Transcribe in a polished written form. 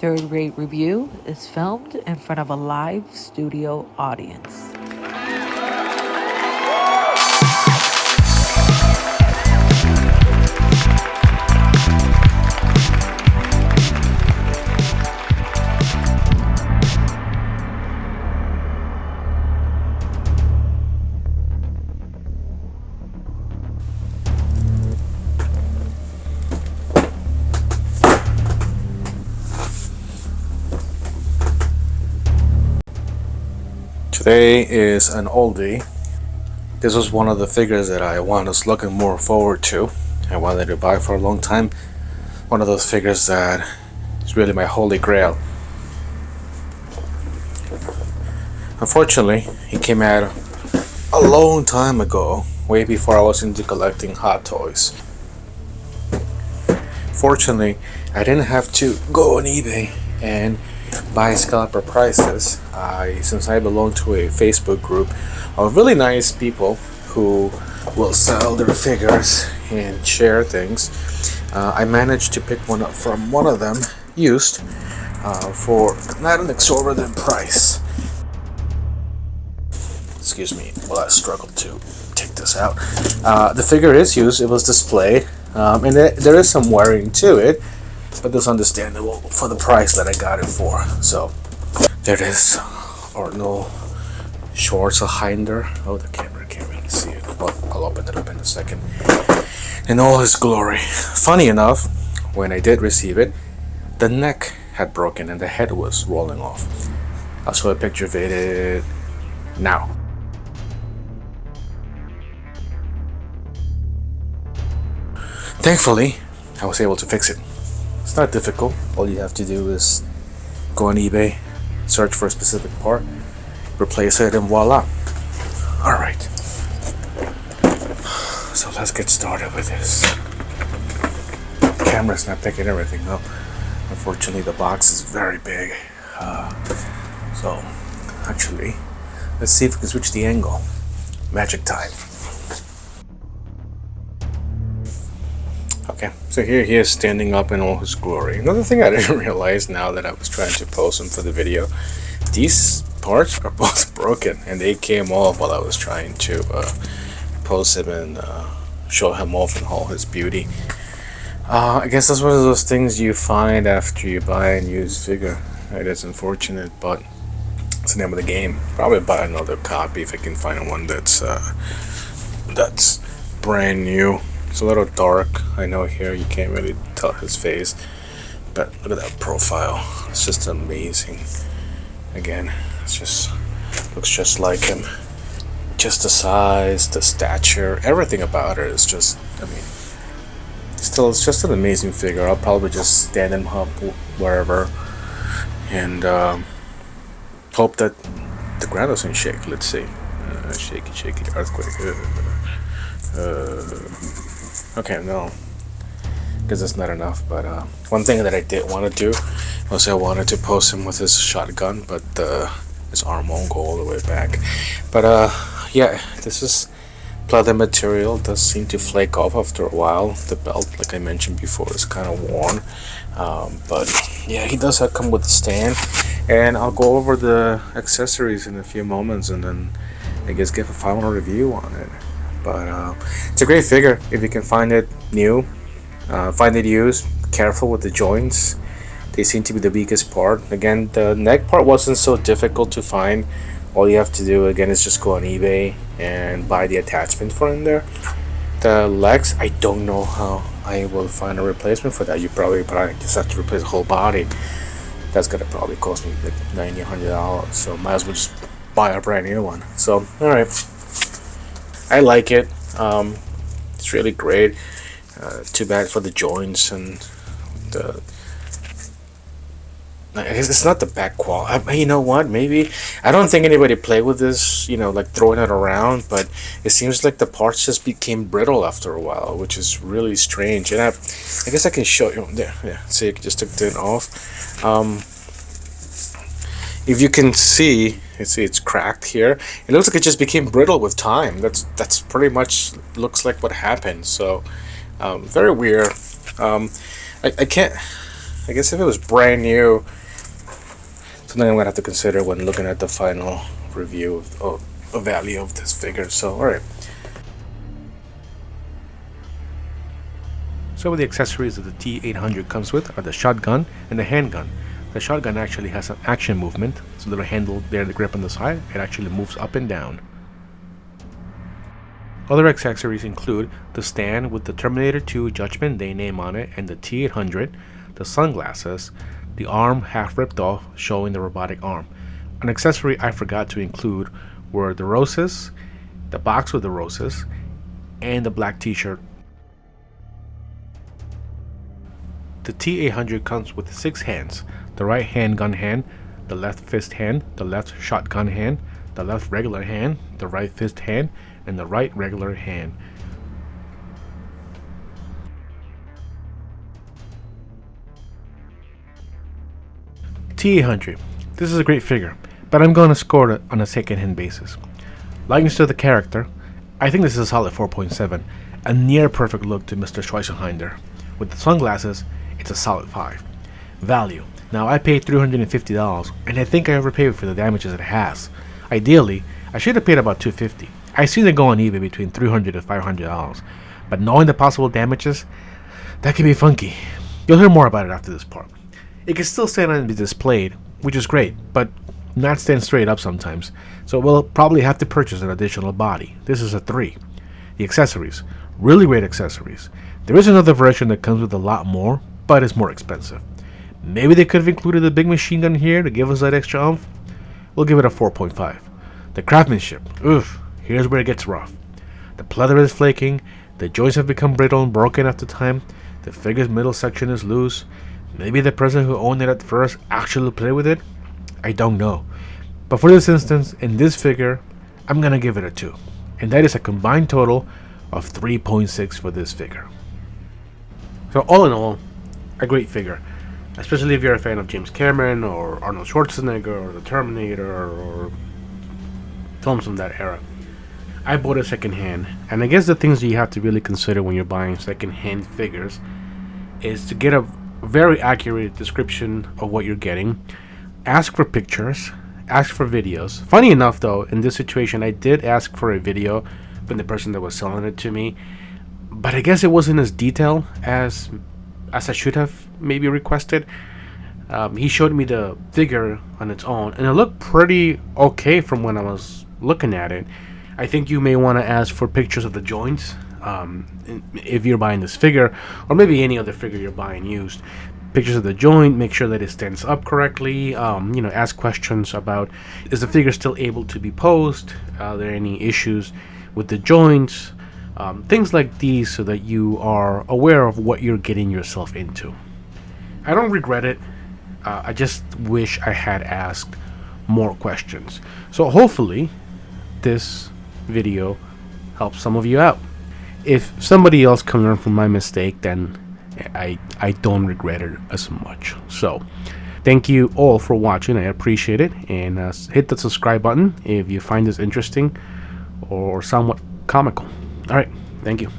third rate review is filmed in front of a live studio audience. Today is an oldie. This was one of the figures that I was looking more forward to. I wanted to buy for a long time. One of those figures that is really my holy grail. Unfortunately, he came out a long time ago, way before I was into collecting Hot Toys. Fortunately, I didn't have to go on eBay and buy scalper prices. Since I belong to a Facebook group of really nice people who will sell their figures and share things, I managed to pick one up from one of them used for not an exorbitant price. Excuse me while I struggle to take this out. The figure is used, it was displayed, and there is some wearing to it, but it's understandable for the price that I got it for. So there it is, Arnold Schwarzenegger. Oh, the camera can't really see it. Well, I'll open it up in a second. In all his glory. Funny enough, when I did receive it, the neck had broken and the head was rolling off. I'll show a picture of it now. Thankfully, I was able to fix it. It's not difficult. All you have to do is go on eBay, search for a specific part, replace it, and voila. Alright. So let's get started with this. The camera's not picking everything up. Unfortunately, the box is very big. So, actually, let's see if we can switch the angle. Magic time. Okay, so here he is standing up in all his glory. Another thing I didn't realize now that I was trying to pose him for the video, these parts are both broken and they came off while I was trying to pose him and show him off in all his beauty. I guess that's one of those things you find after you buy a used figure. It is unfortunate, but it's the name of the game. Probably buy another copy if I can find one that's brand new. It's a little dark. I know here you can't really tell his face, but look at that profile. It's just amazing. Again, it's just looks just like him. Just the size, the stature, everything about it is just, I mean, still it's just an amazing figure. I'll probably just stand him up wherever and hope that the ground doesn't shake. Let's see. Shaky earthquake. Okay, no, because that's not enough. But one thing that I did want to do was I wanted to pose him with his shotgun, but his arm won't go all the way back. But yeah, this is pleather material. It does seem to flake off after a while. The belt, like I mentioned before, is kind of worn. But yeah, he does come with a stand, and I'll go over the accessories in a few moments, and then I guess give a final review on it. But it's a great figure if you can find it new, find it used. Careful with the joints, they seem to be the weakest part. Again, the neck part wasn't so difficult to find. All you have to do again is just go on eBay and buy the attachment for in there. The legs, I don't know how I will find a replacement for that. You probably just have to replace the whole body. That's gonna probably cost me like $90, $100, so might as well just buy a brand new one. So alright, I like it. It's really great. Too bad for the joints and the. It's not the back quality. You know what? Maybe I don't think anybody played with this. You know, like throwing it around, but it seems like the parts just became brittle after a while, which is really strange. And I guess I can show you there. Yeah, see, I just took it off. If you can see, it's cracked here. It looks like it just became brittle with time. That's pretty much looks like what happened. So very weird. I can't. I guess if it was brand new, something I'm gonna have to consider when looking at the final review of the value of this figure. So, all right. So the accessories that the T-800 comes with are the shotgun and the handgun. The shotgun actually has an action movement. It's a little handle there, the grip on the side. It actually moves up and down. Other accessories include the stand with the Terminator 2 Judgment Day name on it and the T-800, the sunglasses, the arm half ripped off showing the robotic arm. An accessory I forgot to include were the roses, the box with the roses, and the black t-shirt. The T-800 comes with 6 hands: the right handgun hand, the left fist hand, the left shotgun hand, the left regular hand, the right fist hand, and the right regular hand. T-800. This is a great figure, but I'm going to score it on a second-hand basis. Likeness to the character, I think this is a solid 4.7, a near perfect look to Mr. Schweizenhinder. With the sunglasses, it's a solid 5. Value. Now I paid $350, and I think I overpaid for the damages it has. Ideally, I should have paid about $250. I seen it go on eBay between $300 to $500, but knowing the possible damages, that can be funky. You'll hear more about it after this part. It can still stand and be displayed, which is great, but not stand straight up sometimes, so we'll probably have to purchase an additional body. This is a 3. The accessories. Really great accessories. There is another version that comes with a lot more, but it's more expensive. Maybe they could have included a big machine gun here to give us that extra oomph. We'll give it a 4.5. The craftsmanship. Oof. Here's where it gets rough. The pleather is flaking, the joints have become brittle and broken after time, the figure's middle section is loose. Maybe the person who owned it at first actually played with it? I don't know. But for this instance, in this figure, I'm gonna give it a 2. And that is a combined total of 3.6 for this figure. So all in all, a great figure. Especially if you're a fan of James Cameron or Arnold Schwarzenegger or the Terminator or films from that era. I bought it secondhand, and I guess the things that you have to really consider when you're buying secondhand figures is to get a very accurate description of what you're getting. Ask for pictures, ask for videos. Funny enough though, in this situation I did ask for a video from the person that was selling it to me, but I guess it wasn't as detailed as I should have maybe requested. He showed me the figure on its own, and it looked pretty okay from when I was looking at it. I think you may want to ask for pictures of the joints if you're buying this figure, or maybe any other figure you're buying used. Pictures of the joint, make sure that it stands up correctly. Ask questions about, is the figure still able to be posed? Are there any issues with the joints? Things like these, so that you are aware of what you're getting yourself into. I don't regret it. I just wish I had asked more questions. So hopefully this video helps some of you out. If somebody else can learn from my mistake, then I don't regret it as much. So thank you all for watching. I appreciate it, and hit the subscribe button if you find this interesting or somewhat comical. All right, thank you.